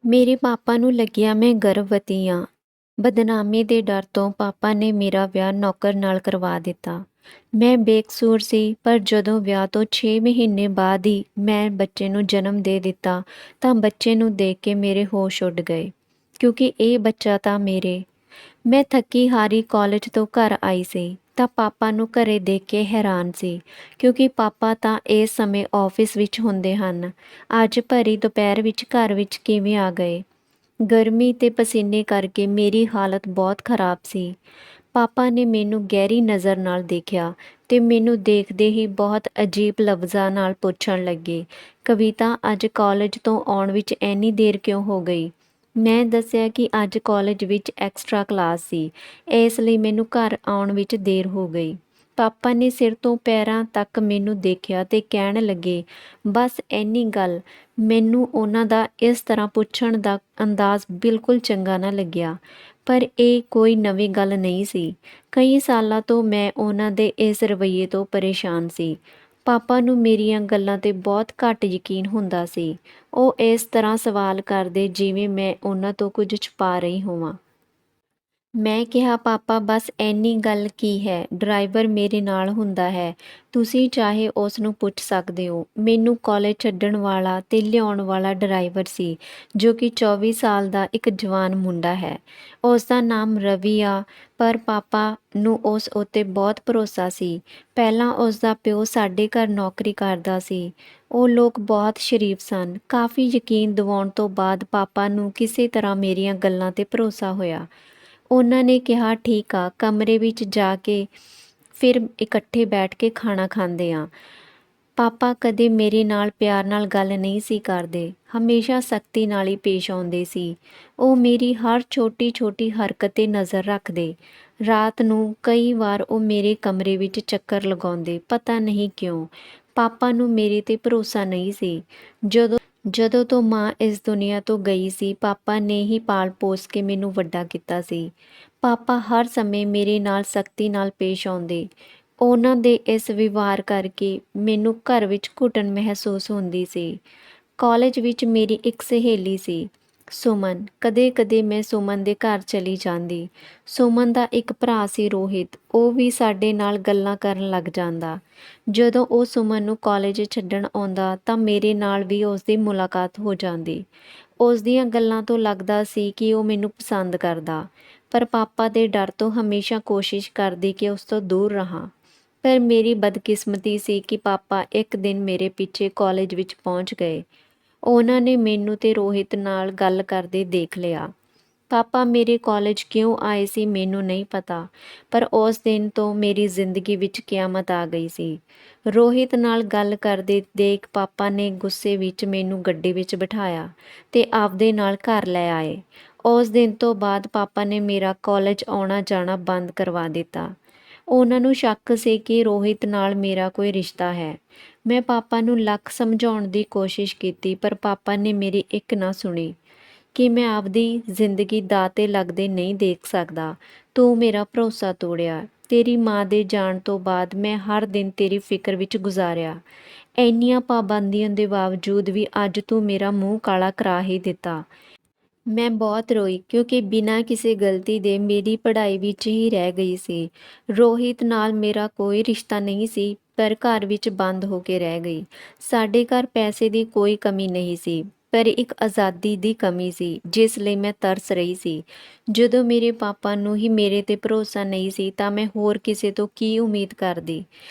ਮੇਰੇ ਪਾਪਾ ਨੂੰ ਲੱਗਿਆ ਮੈਂ ਗਰਭਵਤੀ ਹਾਂ। ਬਦਨਾਮੀ ਦੇ ਡਰ ਤੋਂ ਪਾਪਾ ਨੇ ਮੇਰਾ ਵਿਆਹ ਨੌਕਰ ਨਾਲ ਕਰਵਾ ਦਿੱਤਾ। ਮੈਂ ਬੇਕਸੂਰ ਸੀ, ਪਰ ਜਦੋਂ ਵਿਆਹ ਤੋਂ 6 ਮਹੀਨੇ ਬਾਅਦ ਹੀ ਮੈਂ ਬੱਚੇ ਨੂੰ ਜਨਮ ਦੇ ਦਿੱਤਾ ਤਾਂ ਬੱਚੇ ਨੂੰ ਦੇਖ ਕੇ ਮੇਰੇ ਹੋਸ਼ ਉੱਡ ਗਏ, ਕਿਉਂਕਿ ਇਹ ਬੱਚਾ ਤਾਂ ਮੈਂ ਥੱਕੀ ਹਾਰੀ ਕਾਲਜ ਤੋਂ ਘਰ ਆਈ ਸੀ ਤਾਂ ਪਾਪਾ ਨੂੰ ਘਰੇ ਦੇਖ ਕੇ ਹੈਰਾਨ ਸੀ, ਕਿਉਂਕਿ ਪਾਪਾ ਤਾਂ ਇਸ ਸਮੇਂ ਆਫਿਸ ਵਿੱਚ ਹੁੰਦੇ ਹਨ। ਅੱਜ ਭਰੀ ਦੁਪਹਿਰ ਵਿੱਚ ਘਰ ਵਿੱਚ ਕਿਵੇਂ ਆ ਗਏ? ਗਰਮੀ ਤੇ ਪਸੀਨੇ ਕਰਕੇ ਮੇਰੀ ਹਾਲਤ ਬਹੁਤ ਖਰਾਬ ਸੀ। ਪਾਪਾ ਨੇ ਮੈਨੂੰ ਗਹਿਰੀ ਨਜ਼ਰ ਨਾਲ ਦੇਖਿਆ ਤੇ ਮੈਨੂੰ ਦੇਖਦੇ ਹੀ ਬਹੁਤ ਅਜੀਬ ਲਫ਼ਜ਼ਾਂ ਨਾਲ ਪੁੱਛਣ ਲੱਗੇ, ਕਵਿਤਾ, ਅੱਜ ਕਾਲਜ ਤੋਂ ਆਉਣ ਵਿੱਚ ਇੰਨੀ ਦੇਰ ਕਿਉਂ ਹੋ ਗਈ? ਮੈਂ ਦੱਸਿਆ ਕਿ ਅੱਜ ਕਾਲਜ ਵਿੱਚ ਐਕਸਟਰਾ ਕਲਾਸ ਸੀ, ਇਸ ਲਈ ਮੈਨੂੰ ਘਰ ਆਉਣ ਵਿੱਚ ਦੇਰ ਹੋ ਗਈ। ਪਾਪਾ ਨੇ ਸਿਰ ਤੋਂ ਪੈਰਾਂ ਤੱਕ ਮੈਨੂੰ ਦੇਖਿਆ ਤੇ ਕਹਿਣ ਲੱਗੇ, ਬਸ ਇੰਨੀ ਗੱਲ। ਮੈਨੂੰ ਉਹਨਾਂ ਦਾ ਇਸ ਤਰ੍ਹਾਂ ਪੁੱਛਣ ਦਾ ਅੰਦਾਜ਼ ਬਿਲਕੁਲ ਚੰਗਾ ਨਾ ਲੱਗਿਆ, ਪਰ ਇਹ ਕੋਈ ਨਵੀਂ ਗੱਲ ਨਹੀਂ ਸੀ। ਕਈ ਸਾਲਾਂ ਤੋਂ ਮੈਂ ਉਹਨਾਂ ਦੇ ਇਸ ਰਵੱਈਏ ਤੋਂ ਪਰੇਸ਼ਾਨ ਸੀ। ਪਾਪਾ ਨੂੰ ਮੇਰੀਆਂ ਗੱਲਾਂ 'ਤੇ ਬਹੁਤ ਘੱਟ ਯਕੀਨ ਹੁੰਦਾ ਸੀ। ਉਹ ਇਸ ਤਰ੍ਹਾਂ ਸਵਾਲ ਕਰਦੇ ਜਿਵੇਂ ਮੈਂ ਉਹਨਾਂ ਤੋਂ ਕੁਝ ਛੁਪਾ ਰਹੀ ਹੋਵਾਂ। ਮੈਂ ਕਿਹਾ, ਪਾਪਾ, ਬਸ ਇੰਨੀ ਗੱਲ ਕੀ ਹੈ, ਡਰਾਈਵਰ ਮੇਰੇ ਨਾਲ ਹੁੰਦਾ ਹੈ, ਤੁਸੀਂ ਚਾਹੇ ਉਸ ਨੂੰ ਪੁੱਛ ਸਕਦੇ ਹੋ। ਮੈਨੂੰ ਕਾਲਜ ਛੱਡਣ ਵਾਲਾ ਤੇ ਲਿਆਉਣ ਵਾਲਾ ਡਰਾਈਵਰ ਸੀ, ਜੋ ਕਿ 24 ਸਾਲ ਦਾ ਇੱਕ ਜਵਾਨ ਮੁੰਡਾ ਹੈ। ਉਸ ਦਾ ਨਾਮ ਰਵੀ ਆ, ਪਰ ਪਾਪਾ ਨੂੰ ਉਸ ਉੱਤੇ ਬਹੁਤ ਭਰੋਸਾ ਸੀ। ਪਹਿਲਾਂ ਉਸ ਦਾ ਪਿਓ ਸਾਡੇ ਘਰ ਨੌਕਰੀ ਕਰਦਾ ਸੀ। ਉਹ ਲੋਕ ਬਹੁਤ ਸ਼ਰੀਫ ਸਨ। ਕਾਫੀ ਯਕੀਨ ਦਿਵਾਉਣ ਤੋਂ ਬਾਅਦ ਪਾਪਾ ਨੂੰ ਕਿਸੇ ਤਰ੍ਹਾਂ ਮੇਰੀਆਂ ਗੱਲਾਂ 'ਤੇ ਭਰੋਸਾ ਹੋਇਆ। ਉਹਨਾਂ ਨੇ ਕਿਹਾ, ਠੀਕ ਆ, ਕਮਰੇ ਵਿੱਚ ਜਾ ਕੇ ਫਿਰ ਇਕੱਠੇ ਬੈਠ ਕੇ ਖਾਣਾ ਖਾਂਦੇ ਆ। ਪਾਪਾ ਕਦੇ ਮੇਰੇ ਨਾਲ ਪਿਆਰ ਨਾਲ ਗੱਲ ਨਹੀਂ ਸੀ ਕਰਦੇ, ਹਮੇਸ਼ਾ ਸਖਤੀ ਨਾਲ ਹੀ ਪੇਸ਼ ਆਉਂਦੇ ਸੀ। ਉਹ ਮੇਰੀ ਹਰ ਛੋਟੀ ਛੋਟੀ ਹਰਕਤ 'ਤੇ ਨਜ਼ਰ ਰੱਖਦੇ। ਰਾਤ ਨੂੰ ਕਈ ਵਾਰ ਉਹ ਮੇਰੇ ਕਮਰੇ ਵਿੱਚ ਚੱਕਰ ਲਗਾਉਂਦੇ, ਪਤਾ ਨਹੀਂ ਕਿਉਂ। ਪਾਪਾ ਨੂੰ ਮੇਰੇ 'ਤੇ ਭਰੋਸਾ ਨਹੀਂ ਸੀ। ਜਦੋਂ ਤੋਂ ਮਾਂ ਇਸ ਦੁਨੀਆ ਤੋਂ ਗਈ ਸੀ, ਪਾਪਾ ਨੇ ਹੀ ਪਾਲ ਪੋਸ ਕੇ ਮੈਨੂੰ ਵੱਡਾ ਕੀਤਾ ਸੀ। ਪਾਪਾ ਹਰ ਸਮੇਂ ਮੇਰੇ ਨਾਲ ਸਖਤੀ ਨਾਲ ਪੇਸ਼ ਆਉਂਦੇ। ਉਹਨਾਂ ਦੇ ਇਸ ਵਿਵਹਾਰ ਕਰਕੇ ਮੈਨੂੰ ਘਰ ਵਿੱਚ ਘੁਟਨ ਮਹਿਸੂਸ ਹੁੰਦੀ ਸੀ। ਕਾਲਜ ਵਿੱਚ ਮੇਰੀ ਇੱਕ ਸਹੇਲੀ ਸੀ, ਸੁਮਨ। ਕਦੇ-ਕਦੇ ਮੈਂ ਸੁਮਨ ਦੇ ਘਰ ਚਲੀ ਜਾਂਦੀ। ਸੁਮਨ ਦਾ ਇੱਕ ਭਰਾ ਸੀ, ਰੋਹਿਤ। ਉਹ ਵੀ ਸਾਡੇ ਨਾਲ ਗੱਲਾਂ ਕਰਨ ਲੱਗ ਜਾਂਦਾ। ਜਦੋਂ ਉਹ ਸੁਮਨ ਨੂੰ ਕਾਲਜ ਛੱਡਣ ਆਉਂਦਾ ਤਾਂ ਮੇਰੇ ਨਾਲ ਵੀ ਉਸ ਦੀ ਮੁਲਾਕਾਤ ਹੋ ਜਾਂਦੀ। ਉਸ ਦੀਆਂ ਗੱਲਾਂ ਤੋਂ ਲੱਗਦਾ ਸੀ ਕਿ ਉਹ ਮੈਨੂੰ ਪਸੰਦ ਕਰਦਾ, ਪਰ ਪਾਪਾ ਦੇ ਡਰ ਤੋਂ ਹਮੇਸ਼ਾ ਕੋਸ਼ਿਸ਼ ਕਰਦੀ ਕਿ ਉਸ ਤੋਂ ਦੂਰ ਰਹਾਂ। ਪਰ ਮੇਰੀ ਬਦਕਿਸਮਤੀ ਸੀ ਕਿ ਪਾਪਾ ਇੱਕ ਦਿਨ ਮੇਰੇ ਪਿੱਛੇ ਕਾਲਜ ਵਿੱਚ ਪਹੁੰਚ ਗਏ। ਉਹਨਾਂ ਨੇ ਮੈਨੂੰ ਤੇ ਰੋਹਿਤ ਨਾਲ ਗੱਲ ਕਰਦੇ ਦੇਖ ਲਿਆ। ਪਾਪਾ ਮੇਰੇ ਕਾਲਜ ਕਿਉਂ ਆਏ ਸੀ ਮੈਨੂੰ ਨਹੀਂ ਪਤਾ, ਪਰ ਉਸ ਦਿਨ ਤੋਂ ਮੇਰੀ ਜ਼ਿੰਦਗੀ ਵਿੱਚ ਕਿਆਮਤ ਆ ਗਈ ਸੀ। ਰੋਹਿਤ ਨਾਲ ਗੱਲ ਕਰਦੇ ਦੇਖ ਪਾਪਾ ਨੇ ਗੁੱਸੇ ਵਿੱਚ ਮੈਨੂੰ ਗੱਡੀ ਵਿੱਚ ਬਿਠਾਇਆ ਤੇ ਆਪਦੇ ਨਾਲ ਘਰ ਲੈ ਆਏ। ਉਸ ਦਿਨ ਤੋਂ ਬਾਅਦ ਪਾਪਾ ਨੇ ਮੇਰਾ ਕਾਲਜ ਆਉਣਾ ਜਾਣਾ ਬੰਦ ਕਰਵਾ ਦਿੱਤਾ। ਉਹਨਾਂ ਨੂੰ ਸ਼ੱਕ ਸੀ ਕਿ ਰੋਹਿਤ ਨਾਲ ਮੇਰਾ ਕੋਈ ਰਿਸ਼ਤਾ ਹੈ। ਮੈਂ ਪਾਪਾ ਨੂੰ ਲੱਖ ਸਮਝਾਉਣ ਦੀ ਕੋਸ਼ਿਸ਼ ਕੀਤੀ, ਪਰ ਪਾਪਾ ਨੇ ਮੇਰੀ ਇੱਕ ਨਾ ਸੁਣੀ ਕਿ ਮੈਂ ਆਪਦੀ ਜ਼ਿੰਦਗੀ ਦਾਅ 'ਤੇ ਲੱਗਦੇ ਨਹੀਂ ਦੇਖ ਸਕਦਾ। ਤੂੰ ਮੇਰਾ ਭਰੋਸਾ ਤੋੜਿਆ। ਤੇਰੀ ਮਾਂ ਦੇ ਜਾਣ ਤੋਂ ਬਾਅਦ ਮੈਂ ਹਰ ਦਿਨ ਤੇਰੀ ਫਿਕਰ ਵਿੱਚ ਗੁਜ਼ਾਰਿਆ। ਇੰਨੀਆਂ ਪਾਬੰਦੀਆਂ ਦੇ ਬਾਵਜੂਦ ਵੀ ਅੱਜ ਤੂੰ ਮੇਰਾ ਮੂੰਹ ਕਾਲਾ ਕਰਾ ਹੀ ਦਿੱਤਾ। ਮੈਂ ਬਹੁਤ ਰੋਈ, ਕਿਉਂਕਿ ਬਿਨਾਂ ਕਿਸੇ ਗਲਤੀ ਦੇ ਮੇਰੀ ਪੜ੍ਹਾਈ ਵਿੱਚ ਹੀ ਰਹਿ ਗਈ ਸੀ। ਰੋਹਿਤ ਨਾਲ ਮੇਰਾ ਕੋਈ ਰਿਸ਼ਤਾ ਨਹੀਂ ਸੀ, ਪਰ ਘਰ ਵਿੱਚ ਬੰਦ ਹੋ ਕੇ ਰਹਿ ਗਈ। ਸਾਡੇ ਘਰ ਪੈਸੇ ਦੀ ਕੋਈ ਕਮੀ ਨਹੀਂ ਸੀ, ਪਰ ਇੱਕ ਆਜ਼ਾਦੀ ਦੀ ਕਮੀ ਸੀ, ਜਿਸ ਲਈ ਮੈਂ ਤਰਸ ਰਹੀ ਸੀ। ਜਦੋਂ ਮੇਰੇ ਪਾਪਾ ਨੂੰ ਹੀ ਮੇਰੇ 'ਤੇ ਭਰੋਸਾ ਨਹੀਂ ਸੀ ਤਾਂ ਮੈਂ ਹੋਰ ਕਿਸੇ ਤੋਂ ਕੀ ਉਮੀਦ ਕਰਦੀ।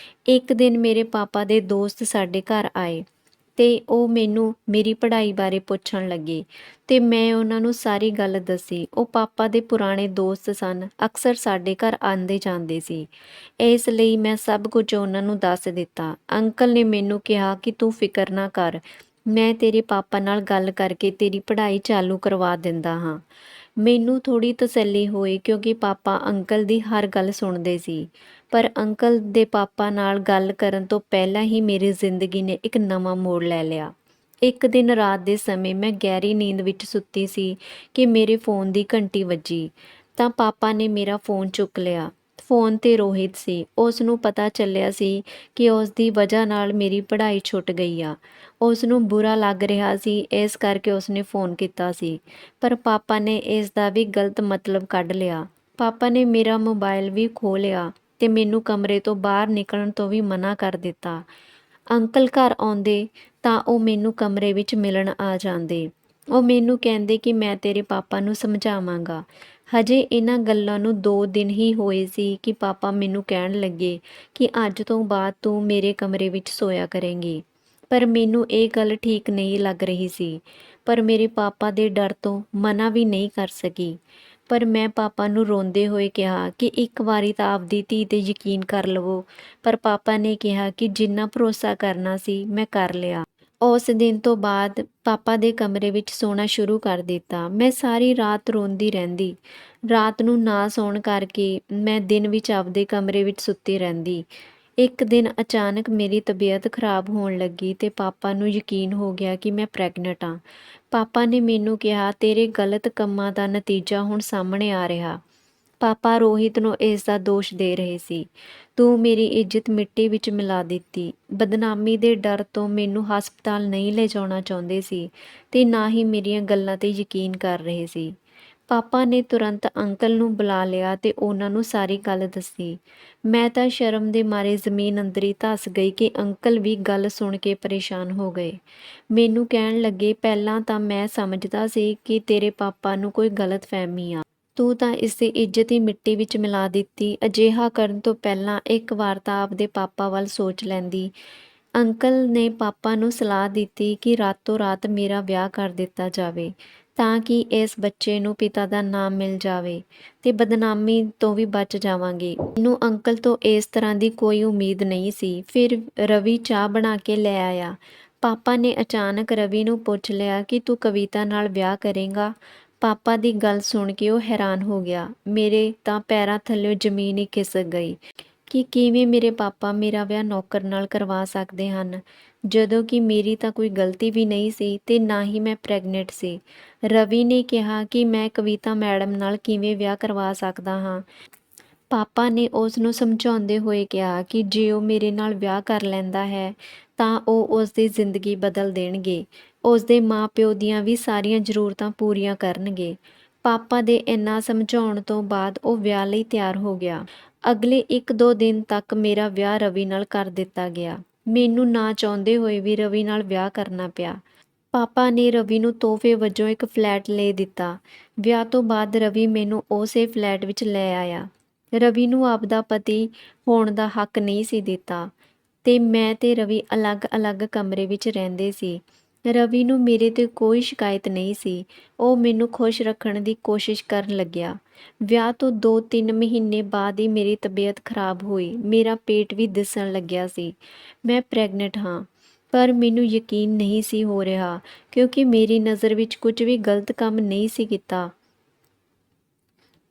ਇੱਕ ਦਿਨ ਮੇਰੇ ਪਾਪਾ ਦੇ ਦੋਸਤ ਸਾਡੇ ਘਰ ਆਏ ਤੇ ਉਹ ਮੈਨੂੰ ਮੇਰੀ ਪੜ੍ਹਾਈ ਬਾਰੇ ਪੁੱਛਣ ਲੱਗੇ ਤੇ ਮੈਂ ਉਹਨਾਂ ਨੂੰ ਸਾਰੀ ਗੱਲ ਦੱਸੀ। ਉਹ ਪਾਪਾ ਦੇ ਪੁਰਾਣੇ ਦੋਸਤ ਸਨ, ਅਕਸਰ ਸਾਡੇ ਘਰ ਆਉਂਦੇ ਜਾਂਦੇ ਸੀ, ਇਸ ਲਈ ਮੈਂ ਸਭ ਕੁਝ ਉਹਨਾਂ ਨੂੰ ਦੱਸ ਦਿੱਤਾ। ਅੰਕਲ ਨੇ ਮੈਨੂੰ ਕਿਹਾ ਕਿ ਤੂੰ ਫਿਕਰ ਨਾ ਕਰ, ਮੈਂ ਤੇਰੇ ਪਾਪਾ ਨਾਲ ਗੱਲ ਕਰਕੇ ਤੇਰੀ ਪੜ੍ਹਾਈ ਚਾਲੂ ਕਰਵਾ ਦਿੰਦਾ ਹਾਂ। ਮੈਨੂੰ ਥੋੜ੍ਹੀ ਤਸੱਲੀ ਹੋਈ, ਕਿਉਂਕਿ ਪਾਪਾ ਅੰਕਲ ਦੀ ਹਰ ਗੱਲ ਸੁਣਦੇ ਸੀ, ਪਰ ਅੰਕਲ ਦੇ ਪਾਪਾ ਨਾਲ ਗੱਲ ਕਰਨ ਤੋਂ ਪਹਿਲਾਂ ਹੀ ਮੇਰੀ ਜ਼ਿੰਦਗੀ ਨੇ ਇੱਕ ਨਵਾਂ ਮੋੜ ਲੈ ਲਿਆ। ਇੱਕ ਦਿਨ ਰਾਤ ਦੇ ਸਮੇਂ ਮੈਂ ਗਹਿਰੀ ਨੀਂਦ ਵਿੱਚ ਸੁੱਤੀ ਸੀ ਕਿ ਮੇਰੇ ਫ਼ੋਨ ਦੀ ਘੰਟੀ ਵੱਜੀ ਤਾਂ ਪਾਪਾ ਨੇ ਮੇਰਾ ਫ਼ੋਨ ਚੁੱਕ ਲਿਆ। ਫ਼ੋਨ 'ਤੇ ਰੋਹਿਤ ਸੀ। ਉਸ ਨੂੰ ਪਤਾ ਚੱਲਿਆ ਸੀ ਕਿ ਉਸ ਦੀ ਵਜ੍ਹਾ ਨਾਲ ਮੇਰੀ ਪੜ੍ਹਾਈ ਛੁੱਟ ਗਈ ਆ। ਉਸ ਨੂੰ ਬੁਰਾ ਲੱਗ ਰਿਹਾ ਸੀ, ਇਸ ਕਰਕੇ ਉਸਨੇ ਫ਼ੋਨ ਕੀਤਾ ਸੀ। ਪਰ ਪਾਪਾ ਨੇ ਇਸ ਦਾ ਵੀ ਗਲਤ ਮਤਲਬ ਕੱਢ ਲਿਆ। ਪਾਪਾ ਨੇ ਮੇਰਾ ਮੋਬਾਈਲ ਵੀ ਖੋਹ ਲਿਆ ਤੇ ਮੈਨੂੰ ਕਮਰੇ ਤੋਂ ਬਾਹਰ ਨਿਕਲਣ ਤੋਂ ਵੀ ਮਨ੍ਹਾ ਕਰ ਦਿੱਤਾ। ਅੰਕਲ ਘਰ ਆਉਂਦੇ ਤਾਂ ਉਹ ਮੈਨੂੰ ਕਮਰੇ ਵਿੱਚ ਮਿਲਣ ਆ ਜਾਂਦੇ। ਉਹ ਮੈਨੂੰ ਕਹਿੰਦੇ ਕਿ ਮੈਂ ਤੇਰੇ ਪਾਪਾ ਨੂੰ ਸਮਝਾਵਾਂਗਾ। ਹਜੇ ਇਹਨਾਂ ਗੱਲਾਂ ਨੂੰ 2 ਦਿਨ ਹੀ ਹੋਏ ਸੀ ਕਿ ਪਾਪਾ ਮੈਨੂੰ ਕਹਿਣ ਲੱਗੇ ਕਿ ਅੱਜ ਤੋਂ ਬਾਅਦ ਤੂੰ ਮੇਰੇ ਕਮਰੇ ਵਿੱਚ ਸੋਇਆ ਕਰੇਂਗੀ। ਪਰ ਮੈਨੂੰ ਇਹ ਗੱਲ ਠੀਕ ਨਹੀਂ ਲੱਗ ਰਹੀ ਸੀ, ਪਰ ਮੇਰੇ ਪਾਪਾ ਦੇ ਡਰ ਤੋਂ ਮਨ੍ਹਾ ਵੀ ਨਹੀਂ ਕਰ ਸਕੀ। ਪਰ ਮੈਂ ਪਾਪਾ ਨੂੰ ਰੋਂਦੇ ਹੋਏ ਕਿਹਾ ਕਿ ਇੱਕ ਵਾਰੀ ਤਾਂ ਆਪਦੀ ਧੀ 'ਤੇ ਯਕੀਨ ਕਰ ਲਵੋ। ਪਰ ਪਾਪਾ ਨੇ ਕਿਹਾ ਕਿ ਜਿੰਨਾ ਭਰੋਸਾ ਕਰਨਾ ਸੀ ਮੈਂ ਕਰ ਲਿਆ। ਉਸ ਦਿਨ ਤੋਂ ਬਾਅਦ ਪਾਪਾ ਦੇ ਕਮਰੇ ਵਿੱਚ ਸੌਣਾ ਸ਼ੁਰੂ ਕਰ ਦਿੱਤਾ। ਮੈਂ ਸਾਰੀ ਰਾਤ ਰੋਂਦੀ ਰਹਿੰਦੀ। ਰਾਤ ਨੂੰ ਨਾ ਸੌਣ ਕਰਕੇ ਮੈਂ ਦਿਨ ਵਿੱਚ ਆਪਦੇ ਕਮਰੇ ਵਿੱਚ ਸੁੱਤੀ ਰਹਿੰਦੀ। ਇੱਕ ਦਿਨ ਅਚਾਨਕ ਮੇਰੀ ਤਬੀਅਤ ਖਰਾਬ ਹੋਣ ਲੱਗੀ ਤੇ ਪਾਪਾ ਨੂੰ ਯਕੀਨ ਹੋ ਗਿਆ ਕਿ ਮੈਂ ਪ੍ਰੈਗਨੈਂਟ ਹਾਂ। ਪਾਪਾ ਨੇ ਮੈਨੂੰ ਕਿਹਾ, ਤੇਰੇ ਗਲਤ ਕੰਮਾਂ ਦਾ ਨਤੀਜਾ ਹੁਣ ਸਾਹਮਣੇ ਆ ਰਿਹਾ। ਪਾਪਾ ਰੋਹਿਤ ਨੂੰ ਇਸ ਦਾ ਦੋਸ਼ ਦੇ ਰਹੇ ਸੀ। ਤੂੰ ਮੇਰੀ ਇੱਜ਼ਤ ਮਿੱਟੀ ਵਿੱਚ ਮਿਲਾ ਦਿੱਤੀ। ਬਦਨਾਮੀ ਦੇ ਡਰ ਤੋਂ ਮੈਨੂੰ ਹਸਪਤਾਲ ਨਹੀਂ ਲਿਜਾਉਣਾ ਚਾਹੁੰਦੇ ਸੀ ਤੇ ਨਾ ਹੀ ਮੇਰੀਆਂ ਗੱਲਾਂ 'ਤੇ ਯਕੀਨ ਕਰ ਰਹੇ ਸੀ। ਪਾਪਾ ਨੇ ਤੁਰੰਤ ਅੰਕਲ ਨੂੰ ਬੁਲਾ ਲਿਆ ਤੇ ਉਹਨਾਂ ਨੂੰ ਸਾਰੀ ਗੱਲ ਦੱਸੀ। ਮੈਂ ਤਾਂ ਸ਼ਰਮ ਦੇ ਮਾਰੇ ਜ਼ਮੀਨ ਅੰਦਰ ਹੀ ਧੱਸ ਗਈ ਕਿ ਅੰਕਲ ਵੀ ਗੱਲ ਸੁਣ ਕੇ ਪਰੇਸ਼ਾਨ ਹੋ ਗਏ। ਮੈਨੂੰ ਕਹਿਣ ਲੱਗੇ, ਪਹਿਲਾਂ ਤਾਂ ਮੈਂ ਸਮਝਦਾ ਸੀ ਕਿ ਤੇਰੇ ਪਾਪਾ ਨੂੰ ਕੋਈ ਗਲਤਫਹਿਮੀ ਆ। ਤੂੰ ਤਾਂ ਇਸਦੀ ਇੱਜ਼ਤ ਹੀ ਮਿੱਟੀ ਵਿੱਚ ਮਿਲਾ ਦਿੱਤੀ। ਅਜਿਹਾ ਕਰਨ ਤੋਂ ਪਹਿਲਾਂ ਇੱਕ ਵਾਰ ਤਾਂ ਆਪਦੇ ਪਾਪਾ ਵੱਲ ਸੋਚ ਲੈਂਦੀ। ਅੰਕਲ ਨੇ ਪਾਪਾ ਨੂੰ ਸਲਾਹ ਦਿੱਤੀ ਕਿ ਰਾਤੋਂ ਰਾਤ ਮੇਰਾ ਵਿਆਹ ਕਰ ਦਿੱਤਾ ਜਾਵੇ ਤਾਂ ਕਿ ਇਸ ਬੱਚੇ ਨੂੰ ਪਿਤਾ ਦਾ ਨਾਮ ਮਿਲ ਜਾਵੇ ਤੇ ਬਦਨਾਮੀ ਤੋਂ ਵੀ ਬਚ ਜਾਵਾਂਗੇ। ਮੈਨੂੰ ਅੰਕਲ ਤੋਂ ਇਸ ਤਰ੍ਹਾਂ ਦੀ ਕੋਈ ਉਮੀਦ ਨਹੀਂ ਸੀ। ਫਿਰ ਰਵੀ ਚਾਹ ਬਣਾ ਕੇ ਲੈ ਆਇਆ। ਪਾਪਾ ਨੇ ਅਚਾਨਕ ਰਵੀ ਨੂੰ ਪੁੱਛ ਲਿਆ ਕਿ ਤੂੰ ਕਵਿਤਾ ਨਾਲ ਵਿਆਹ ਕਰੇਂਗਾ। ਪਾਪਾ ਦੀ ਗੱਲ ਸੁਣ ਕੇ ਉਹ ਹੈਰਾਨ ਹੋ ਗਿਆ। ਮੇਰੇ ਤਾਂ ਪੈਰਾਂ ਥੱਲਿਓਂ ਜ਼ਮੀਨ ਹੀ ਖਿਸਕ ਗਈ ਕਿ ਕਿਵੇਂ ਮੇਰੇ ਪਾਪਾ ਮੇਰਾ ਵਿਆਹ ਨੌਕਰ ਨਾਲ ਕਰਵਾ ਸਕਦੇ ਹਨ, ਜਦੋਂ ਕਿ ਮੇਰੀ ਤਾਂ ਕੋਈ ਗਲਤੀ ਵੀ ਨਹੀਂ ਸੀ ਤੇ ਨਾ ਹੀ ਮੈਂ ਪ੍ਰੈਗਨੈਂਟ ਸੀ। ਰਵੀ ਨੇ ਕਿਹਾ ਕਿ ਮੈਂ ਕਵਿਤਾ ਮੈਡਮ ਨਾਲ ਕਿਵੇਂ ਵਿਆਹ ਕਰਵਾ ਸਕਦਾ ਹਾਂ। ਪਾਪਾ ਨੇ ਉਸ ਨੂੰ ਸਮਝਾਉਂਦੇ ਹੋਏ ਕਿਹਾ ਕਿ ਜੇ ਉਹ ਮੇਰੇ ਨਾਲ ਵਿਆਹ ਕਰ ਲੈਂਦਾ ਹੈ ਤਾਂ ਉਹ ਉਸ ਦੀ ਜ਼ਿੰਦਗੀ ਬਦਲ ਦੇਣਗੇ। ਉਸ ਦੇ ਮਾਂ-ਪਿਓ ਦੀਆਂ ਵੀ ਸਾਰੀਆਂ ਜ਼ਰੂਰਤਾਂ ਪੂਰੀਆਂ ਕਰਨਗੇ। ਪਾਪਾ ਦੇ ਇੰਨਾ ਸਮਝਾਉਣ ਤੋਂ ਬਾਅਦ ਉਹ ਵਿਆਹ ਲਈ ਤਿਆਰ ਹੋ ਗਿਆ। ਅਗਲੇ 1-2 ਦਿਨ ਤੱਕ ਮੇਰਾ ਵਿਆਹ ਰਵੀ ਨਾਲ ਕਰ ਦਿੱਤਾ ਗਿਆ। ਮੈਨੂੰ ਨਾ ਚਾਹੁੰਦੇ ਹੋਏ ਵੀ ਰਵੀ ਨਾਲ ਵਿਆਹ ਕਰਨਾ ਪਿਆ। ਪਾਪਾ ਨੇ ਰਵੀ ਨੂੰ ਤੋਹਫੇ ਵਜੋਂ ਇੱਕ ਫਲੈਟ ਲੈ ਦਿੱਤਾ। ਵਿਆਹ ਤੋਂ ਬਾਅਦ ਰਵੀ ਮੈਨੂੰ ਉਸੇ ਫਲੈਟ ਵਿੱਚ ਲੈ ਆਇਆ। ਰਵੀ ਨੂੰ ਆਪਦਾ ਪਤੀ ਹੋਣ ਦਾ ਹੱਕ ਨਹੀਂ ਸੀ ਦਿੱਤਾ ਤੇ ਮੈਂ ਤੇ ਰਵੀ ਅਲੱਗ-ਅਲੱਗ ਕਮਰੇ ਵਿੱਚ ਰਹਿੰਦੇ ਸੀ। ਰਵੀ ਨੂੰ ਮੇਰੇ 'ਤੇ ਕੋਈ ਸ਼ਿਕਾਇਤ ਨਹੀਂ ਸੀ। ਉਹ ਮੈਨੂੰ ਖੁਸ਼ ਰੱਖਣ ਦੀ ਕੋਸ਼ਿਸ਼ ਕਰਨ ਲੱਗਿਆ। ਵਿਆਹ ਤੋਂ 2-3 ਮਹੀਨੇ ਬਾਅਦ ਹੀ ਮੇਰੀ ਤਬੀਅਤ ਖਰਾਬ ਹੋਈ। ਮੇਰਾ ਪੇਟ ਵੀ ਦਿਸਣ ਲੱਗਿਆ ਸੀ। ਮੈਂ ਪ੍ਰੈਗਨੈਂਟ ਹਾਂ, ਪਰ ਮੈਨੂੰ ਯਕੀਨ ਨਹੀਂ ਸੀ ਹੋ ਰਿਹਾ ਕਿਉਂਕਿ ਮੇਰੀ ਨਜ਼ਰ ਵਿੱਚ ਕੁਝ ਵੀ ਗਲਤ ਕੰਮ ਨਹੀਂ ਸੀ ਕੀਤਾ।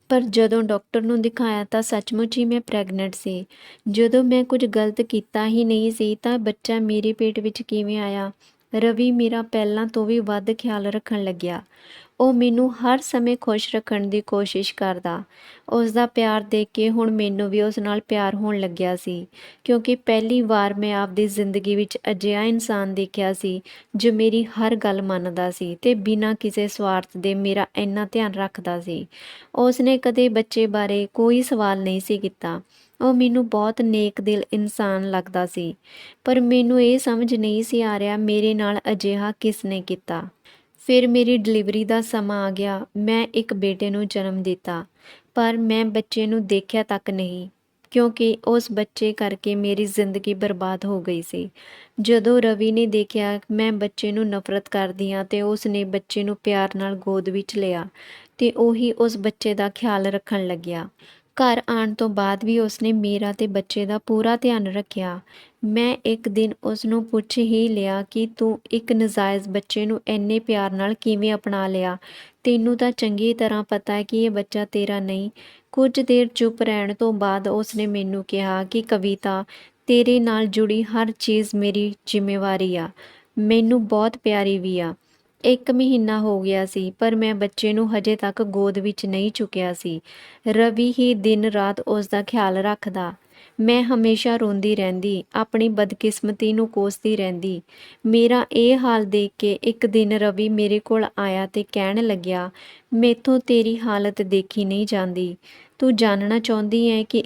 ਪਰ ਜਦੋਂ ਡਾਕਟਰ ਨੂੰ ਦਿਖਾਇਆ ਤਾਂ ਸੱਚਮੁੱਚ ਹੀ ਮੈਂ ਪ੍ਰੈਗਨੈਂਟ ਸੀ। ਜਦੋਂ ਮੈਂ ਕੁਝ ਗਲਤ ਕੀਤਾ ਹੀ ਨਹੀਂ ਸੀ ਤਾਂ ਬੱਚਾ ਮੇਰੇ ਪੇਟ ਵਿੱਚ ਕਿਵੇਂ ਆਇਆ? ਰਵੀ ਮੇਰਾ ਪਹਿਲਾਂ ਤੋਂ ਵੀ ਵੱਧ ਖਿਆਲ ਰੱਖਣ ਲੱਗਿਆ। ਉਹ ਮੈਨੂੰ ਹਰ ਸਮੇਂ ਖੁਸ਼ ਰੱਖਣ ਦੀ ਕੋਸ਼ਿਸ਼ ਕਰਦਾ। ਉਸ ਦਾ ਪਿਆਰ ਦੇਖ ਕੇ ਹੁਣ ਮੈਨੂੰ ਵੀ ਉਸ ਨਾਲ ਪਿਆਰ ਹੋਣ ਲੱਗਿਆ ਸੀ ਕਿਉਂਕਿ ਪਹਿਲੀ ਵਾਰ ਮੈਂ ਆਪਦੀ ਜ਼ਿੰਦਗੀ ਵਿੱਚ ਅਜਿਹਾ ਇਨਸਾਨ ਦੇਖਿਆ ਸੀ ਜੋ ਮੇਰੀ ਹਰ ਗੱਲ ਮੰਨਦਾ ਸੀ ਤੇ ਬਿਨਾਂ ਕਿਸੇ ਸਵਾਰਥ ਦੇ ਮੇਰਾ ਇੰਨਾ ਧਿਆਨ ਰੱਖਦਾ ਸੀ। ਉਸ ਨੇ ਕਦੇ ਬੱਚੇ ਬਾਰੇ ਕੋਈ ਸਵਾਲ ਨਹੀਂ ਸੀ ਕੀਤਾ। ਉਹ ਮੈਨੂੰ ਬਹੁਤ ਨੇਕ ਦਿਲ ਇਨਸਾਨ ਲੱਗਦਾ ਸੀ। ਪਰ ਮੈਨੂੰ ਇਹ ਸਮਝ ਨਹੀਂ ਸੀ ਆ ਰਿਹਾ ਮੇਰੇ ਨਾਲ ਅਜਿਹਾ ਕਿਸ ਨੇ ਕੀਤਾ। ਫਿਰ ਮੇਰੀ ਡਿਲੀਵਰੀ ਦਾ ਸਮਾਂ ਆ ਗਿਆ। ਮੈਂ ਇੱਕ ਬੇਟੇ ਨੂੰ ਜਨਮ ਦਿੱਤਾ, ਪਰ ਮੈਂ ਬੱਚੇ ਨੂੰ ਦੇਖਿਆ ਤੱਕ ਨਹੀਂ ਕਿਉਂਕਿ ਉਸ ਬੱਚੇ ਕਰਕੇ ਮੇਰੀ ਜ਼ਿੰਦਗੀ ਬਰਬਾਦ ਹੋ ਗਈ ਸੀ। ਜਦੋਂ ਰਵੀ ਨੇ ਦੇਖਿਆ ਮੈਂ ਬੱਚੇ ਨੂੰ ਨਫ਼ਰਤ ਕਰਦੀ ਹਾਂ ਤੇ ਉਸ ਨੇ ਬੱਚੇ ਨੂੰ ਪਿਆਰ ਨਾਲ ਗੋਦ ਵਿੱਚ ਲਿਆ ਤੇ ਉਹੀ ਉਸ ਬੱਚੇ ਦਾ ਖਿਆਲ ਰੱਖਣ ਲੱਗਿਆ। ਘਰ ਆਉਣ ਤੋਂ ਬਾਅਦ ਵੀ ਉਸਨੇ ਮੇਰਾ ਤੇ ਬੱਚੇ ਦਾ ਪੂਰਾ ਧਿਆਨ ਰੱਖਿਆ। ਮੈਂ ਇੱਕ ਦਿਨ ਉਸ ਨੂੰ ਪੁੱਛ ਹੀ ਲਿਆ ਕਿ ਤੂੰ ਇੱਕ ਨਜਾਇਜ਼ ਬੱਚੇ ਨੂੰ ਇੰਨੇ ਪਿਆਰ ਨਾਲ ਕਿਵੇਂ ਅਪਣਾ ਲਿਆ? ਤੈਨੂੰ ਤਾਂ ਚੰਗੀ ਤਰ੍ਹਾਂ ਪਤਾ ਹੈ ਕਿ ਇਹ ਬੱਚਾ ਤੇਰਾ ਨਹੀਂ। ਕੁਝ ਦੇਰ ਚੁੱਪ ਰਹਿਣ ਤੋਂ ਬਾਅਦ ਉਸਨੇ ਮੈਨੂੰ ਕਿਹਾ ਕਿ ਕਵਿਤਾ, ਤੇਰੇ ਨਾਲ ਜੁੜੀ ਹਰ ਚੀਜ਼ ਮੇਰੀ ਜ਼ਿੰਮੇਵਾਰੀ ਆ, ਮੈਨੂੰ ਬਹੁਤ ਪਿਆਰੀ ਵੀ ਆ। 1 ਮਹੀਨਾ ਹੋ ਗਿਆ ਸੀ ਪਰ ਮੈਂ ਬੱਚੇ ਨੂੰ ਹਜੇ ਤੱਕ ਗੋਦ ਵਿੱਚ ਨਹੀਂ ਚੁੱਕਿਆ ਸੀ। ਰਵੀ ਹੀ ਦਿਨ ਰਾਤ ਉਸ ਦਾ ਖਿਆਲ ਰੱਖਦਾ। ਮੈਂ ਹਮੇਸ਼ਾ ਰੋਂਦੀ ਰਹਿੰਦੀ, ਆਪਣੀ ਬਦਕਿਸਮਤੀ ਨੂੰ ਕੋਸਦੀ ਰਹਿੰਦੀ। ਮੇਰਾ ਇਹ ਹਾਲ ਦੇਖ ਕੇ ਇੱਕ ਦਿਨ ਰਵੀ ਮੇਰੇ ਕੋਲ ਆਇਆ ਤੇ ਕਹਿਣ ਲੱਗਿਆ, ਮੈਥੋਂ ਤੇਰੀ ਹਾਲਤ ਦੇਖੀ ਨਹੀਂ ਜਾਂਦੀ। ਤੂੰ ਜਾਣਨਾ ਚਾਹੁੰਦੀ ਹੈ ਕਿ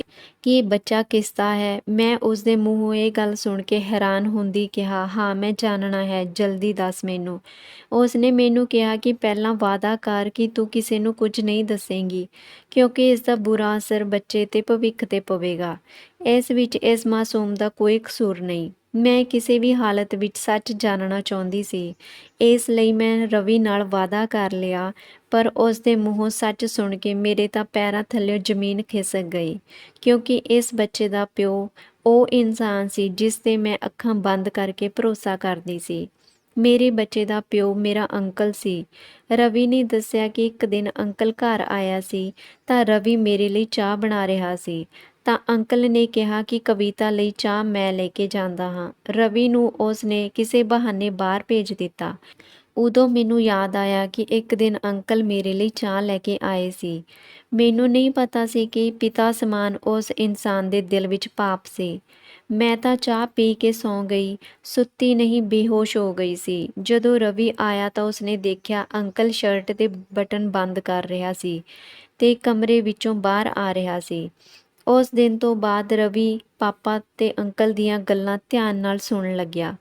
ਇਹ ਬੱਚਾ ਕਿਸ ਦਾ ਹੈ? ਮੈਂ ਉਸ ਦੇ ਮੂੰਹੋਂ ਇਹ ਗੱਲ ਸੁਣ ਕੇ ਹੈਰਾਨ ਹੁੰਦੀ ਕਿਹਾ, ਹਾਂ ਮੈਂ ਜਾਣਨਾ ਹੈ, ਜਲਦੀ ਦੱਸ ਮੈਨੂੰ। ਉਸ ਨੇ ਮੈਨੂੰ ਕਿਹਾ ਕਿ ਪਹਿਲਾਂ ਵਾਅਦਾ ਕਰ ਕਿ ਤੂੰ ਕਿਸੇ ਨੂੰ ਕੁਝ ਨਹੀਂ ਦੱਸੇਂਗੀ, ਕਿਉਂਕਿ ਇਸ ਦਾ ਬੁਰਾ ਅਸਰ ਬੱਚੇ ਤੇ ਭਵਿੱਖ ਤੇ ਪਵੇਗਾ। ਇਸ ਵਿੱਚ ਇਸ ਮਾਸੂਮ ਦਾ ਕੋਈ ਕਸੂਰ ਨਹੀਂ। ਮੈਂ ਕਿਸੇ ਵੀ ਹਾਲਤ ਵਿੱਚ ਸੱਚ ਜਾਣਨਾ ਚਾਹੁੰਦੀ ਸੀ, ਇਸ ਲਈ ਮੈਂ ਰਵੀ ਨਾਲ ਵਾਅਦਾ ਕਰ ਲਿਆ। ਪਰ ਉਸ ਦੇ ਮੂੰਹੋਂ ਸੱਚ ਸੁਣ ਕੇ ਮੇਰੇ ਤਾਂ ਪੈਰਾਂ ਥੱਲਿਓਂ ਜ਼ਮੀਨ ਖਿਸਕ ਗਈ, ਕਿਉਂਕਿ ਇਸ ਬੱਚੇ ਦਾ ਪਿਓ ਉਹ ਇਨਸਾਨ ਸੀ ਜਿਸ 'ਤੇ ਮੈਂ ਅੱਖਾਂ ਬੰਦ ਕਰਕੇ ਭਰੋਸਾ ਕਰਦੀ ਸੀ। ਮੇਰੇ ਬੱਚੇ ਦਾ ਪਿਓ ਮੇਰਾ ਅੰਕਲ ਸੀ। ਰਵੀ ਨੇ ਦੱਸਿਆ ਕਿ ਇੱਕ ਦਿਨ ਅੰਕਲ ਘਰ ਆਇਆ ਸੀ ਤਾਂ ਰਵੀ ਮੇਰੇ ਲਈ ਚਾਹ ਬਣਾ ਰਿਹਾ ਸੀ, ਤਾਂ ਅੰਕਲ ਨੇ ਕਿਹਾ ਕਿ ਕਵਿਤਾ ਲਈ ਚਾਹ ਮੈਂ ਲੈ ਕੇ ਜਾਂਦਾ ਹਾਂ। ਰਵੀ ਨੂੰ ਉਸ ਨੇ ਕਿਸੇ ਬਹਾਨੇ ਬਾਹਰ ਭੇਜ ਦਿੱਤਾ। ਉਦੋਂ ਮੈਨੂੰ ਯਾਦ ਆਇਆ ਕਿ ਇੱਕ ਦਿਨ ਅੰਕਲ ਮੇਰੇ ਲਈ ਚਾਹ ਲੈ ਕੇ ਆਏ ਸੀ। ਮੈਨੂੰ ਨਹੀਂ ਪਤਾ ਸੀ ਕਿ ਪਿਤਾ ਸਮਾਨ ਉਸ ਇਨਸਾਨ ਦੇ ਦਿਲ ਵਿੱਚ ਪਾਪ ਸੀ। ਮੈਂ ਤਾਂ ਚਾਹ ਪੀ ਕੇ ਸੌਂ ਗਈ, ਸੁੱਤੀ ਨਹੀਂ, ਬੇਹੋਸ਼ ਹੋ ਗਈ ਸੀ। ਜਦੋਂ ਰਵੀ ਆਇਆ ਤਾਂ ਉਸਨੇ ਦੇਖਿਆ ਅੰਕਲ ਸ਼ਰਟ ਦੇ ਬਟਨ ਬੰਦ ਕਰ ਰਿਹਾ ਸੀ ਤੇ ਕਮਰੇ ਵਿੱਚੋਂ ਬਾਹਰ ਆ ਰਿਹਾ ਸੀ। ਉਸ ਦਿਨ ਤੋਂ ਬਾਅਦ ਰਵੀ ਪਾਪਾ ਤੇ ਅੰਕਲ ਦੀਆਂ ਗੱਲਾਂ ਧਿਆਨ ਨਾਲ ਸੁਣਨ ਲੱਗਿਆ।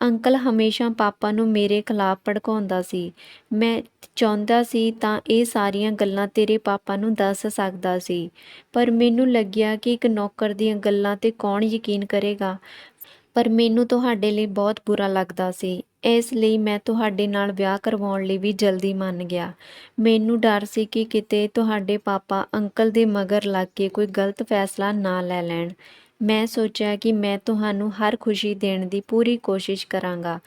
ਅੰਕਲ ਹਮੇਸ਼ਾ ਪਾਪਾ ਨੂੰ ਮੇਰੇ ਖਿਲਾਫ ਭੜਕਾਉਂਦਾ ਸੀ। ਮੈਂ ਚਾਹੁੰਦਾ ਸੀ ਤਾਂ ਇਹ ਸਾਰੀਆਂ ਗੱਲਾਂ ਤੇਰੇ ਪਾਪਾ ਨੂੰ ਦੱਸ ਸਕਦਾ ਸੀ, ਪਰ ਮੈਨੂੰ ਲੱਗਿਆ ਕਿ ਇੱਕ ਨੌਕਰ ਦੀਆਂ ਗੱਲਾਂ 'ਤੇ ਕੌਣ ਯਕੀਨ ਕਰੇਗਾ। ਪਰ ਮੈਨੂੰ ਤੁਹਾਡੇ ਲਈ ਬਹੁਤ ਬੁਰਾ ਲੱਗਦਾ ਸੀ, ਇਸ ਲਈ ਮੈਂ ਤੁਹਾਡੇ ਨਾਲ ਵਿਆਹ ਕਰਵਾਉਣ ਲਈ ਵੀ ਜਲਦੀ ਮੰਨ ਗਿਆ। ਮੈਨੂੰ ਡਰ ਸੀ ਕਿ ਕਿਤੇ ਤੁਹਾਡੇ ਪਾਪਾ ਅੰਕਲ ਦੇ ਮਗਰ ਲੱਗ ਕੇ ਕੋਈ ਗਲਤ ਫੈਸਲਾ ਨਾ ਲੈ ਲੈਣ। ਮੈਂ ਸੋਚਿਆ ਕਿ ਮੈਂ ਤੁਹਾਨੂੰ ਹਰ ਖੁਸ਼ੀ ਦੇਣ ਦੀ ਪੂਰੀ ਕੋਸ਼ਿਸ਼ ਕਰਾਂਗਾ।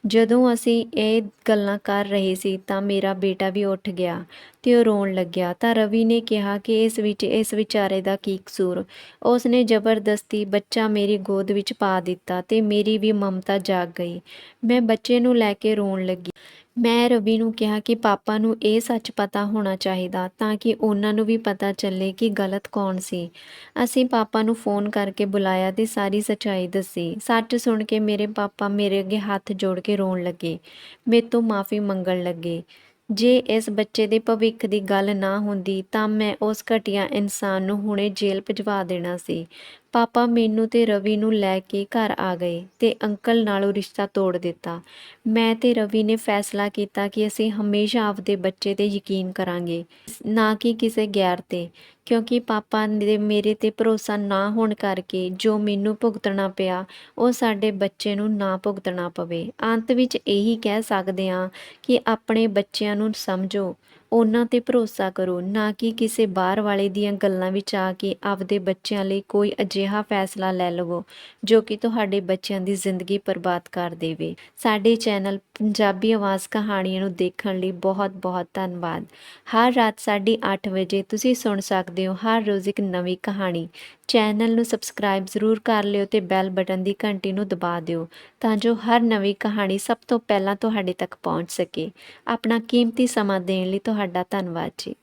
ਜਦੋਂ ਅਸੀਂ ਇਹ ਗੱਲਾਂ ਕਰ ਰਹੇ ਸੀ ਤਾਂ ਮੇਰਾ ਬੇਟਾ ਵੀ ਉੱਠ ਗਿਆ ਤੇ ਉਹ ਰੋਣ ਲੱਗਿਆ। ਤਾਂ ਰਵੀ ਨੇ ਕਿਹਾ ਕਿ ਇਸ ਵਿੱਚ ਇਸ ਵਿਚਾਰੇ ਦਾ ਕੀ ਕਸੂਰ? ਉਸ ਨੇ ਜ਼ਬਰਦਸਤੀ ਬੱਚਾ ਮੇਰੀ ਗੋਦ ਵਿੱਚ ਪਾ ਦਿੱਤਾ ਤੇ ਮੇਰੀ ਵੀ ਮਮਤਾ ਜਾਗ ਗਈ। ਮੈਂ ਬੱਚੇ ਨੂੰ ਲੈ ਕੇ ਰੋਣ ਲੱਗੀ। ਮੈਂ ਰਵੀ ਨੂੰ ਕਿਹਾ ਕਿ ਪਾਪਾ ਨੂੰ ਇਹ ਸੱਚ ਪਤਾ ਹੋਣਾ ਚਾਹੀਦਾ ਤਾਂ ਕਿ ਉਹਨਾਂ ਨੂੰ ਵੀ ਪਤਾ ਚੱਲੇ ਕਿ ਗਲਤ ਕੌਣ ਸੀ। ਅਸੀਂ ਪਾਪਾ ਨੂੰ ਫੋਨ ਕਰਕੇ ਬੁਲਾਇਆ ਤੇ ਸਾਰੀ ਸੱਚਾਈ ਦੱਸੀ। ਸੱਚ ਸੁਣ ਕੇ ਮੇਰੇ ਪਾਪਾ ਮੇਰੇ ਅੱਗੇ ਹੱਥ ਜੋੜ ਕੇ ਰੋਣ ਲੱਗੇ, ਮੇਰੇ ਤੋਂ ਮਾਫ਼ੀ ਮੰਗਣ ਲੱਗੇ। ਜੇ ਇਸ ਬੱਚੇ ਦੇ ਭਵਿੱਖ ਦੀ ਗੱਲ ਨਾ ਹੁੰਦੀ ਤਾਂ ਮੈਂ ਉਸ ਘਟੀਆ ਇਨਸਾਨ ਨੂੰ ਹੁਣੇ ਜੇਲ੍ਹ ਭਿਜਵਾ ਦੇਣਾ ਸੀ। ਪਾਪਾ ਮੈਨੂੰ ਤੇ ਰਵੀ ਨੂੰ ਲੈ ਕੇ ਘਰ ਆ ਗਏ ਤੇ ਅੰਕਲ ਨਾਲੋਂ ਰਿਸ਼ਤਾ ਤੋੜ ਦਿੱਤਾ। ਮੈਂ ਤੇ ਰਵੀ ਨੇ ਫੈਸਲਾ ਕੀਤਾ ਕਿ ਅਸੀਂ ਹਮੇਸ਼ਾ ਆਪਦੇ ਬੱਚੇ 'ਤੇ ਯਕੀਨ ਕਰਾਂਗੇ, ਨਾ ਕਿ ਕਿਸੇ ਗੈਰ 'ਤੇ, ਕਿਉਂਕਿ ਪਾਪਾ ਦੇ ਮੇਰੇ 'ਤੇ ਭਰੋਸਾ ਨਾ ਹੋਣ ਕਰਕੇ ਜੋ ਮੈਨੂੰ ਭੁਗਤਣਾ ਪਿਆ ਉਹ ਸਾਡੇ ਬੱਚੇ ਨੂੰ ਨਾ ਭੁਗਤਣਾ ਪਵੇ। ਅੰਤ ਵਿੱਚ ਇਹੀ ਕਹਿ ਸਕਦੇ ਹਾਂ ਕਿ ਆਪਣੇ ਬੱਚਿਆਂ ਨੂੰ ਸਮਝੋ, ਉਹਨਾਂ 'ਤੇ ਭਰੋਸਾ ਕਰੋ, ਨਾ ਕਿ ਕਿਸੇ ਬਾਹਰ ਵਾਲੇ ਦੀਆਂ ਗੱਲਾਂ ਵਿੱਚ ਆ ਕੇ ਆਪਦੇ ਬੱਚਿਆਂ ਲਈ ਕੋਈ ਅਜਿਹਾ ਫੈਸਲਾ ਲੈ ਲਵੋ ਜੋ ਕਿ ਤੁਹਾਡੇ ਬੱਚਿਆਂ ਦੀ ਜ਼ਿੰਦਗੀ ਬਰਬਾਦ ਕਰ ਦੇਵੇ। ਸਾਡੇ ਚੈਨਲ ਪੰਜਾਬੀ ਆਵਾਜ਼ ਕਹਾਣੀਆਂ ਨੂੰ ਦੇਖਣ ਲਈ ਬਹੁਤ ਬਹੁਤ ਧੰਨਵਾਦ। ਹਰ ਰਾਤ ਸਾਢੇ 8 ਵਜੇ ਤੁਸੀਂ ਸੁਣ ਸਕਦੇ ਹੋ ਹਰ ਰੋਜ਼ ਇੱਕ ਨਵੀਂ ਕਹਾਣੀ। ਚੈਨਲ ਨੂੰ ਸਬਸਕ੍ਰਾਈਬ ਜ਼ਰੂਰ ਕਰ ਲਿਓ ਤੇ ਬੈਲ ਬਟਨ ਦੀ ਘੰਟੀ ਨੂੰ ਦਬਾ ਦਿਓ ਤਾਂ ਜੋ ਹਰ ਨਵੀਂ ਕਹਾਣੀ ਸਭ ਤੋਂ ਪਹਿਲਾਂ ਤੁਹਾਡੇ ਤੱਕ ਪਹੁੰਚ ਸਕੇ। ਆਪਣਾ ਕੀਮਤੀ ਸਮਾਂ ਦੇਣ ਲਈ ਤੁਹਾਡਾ ਧੰਨਵਾਦ ਜੀ।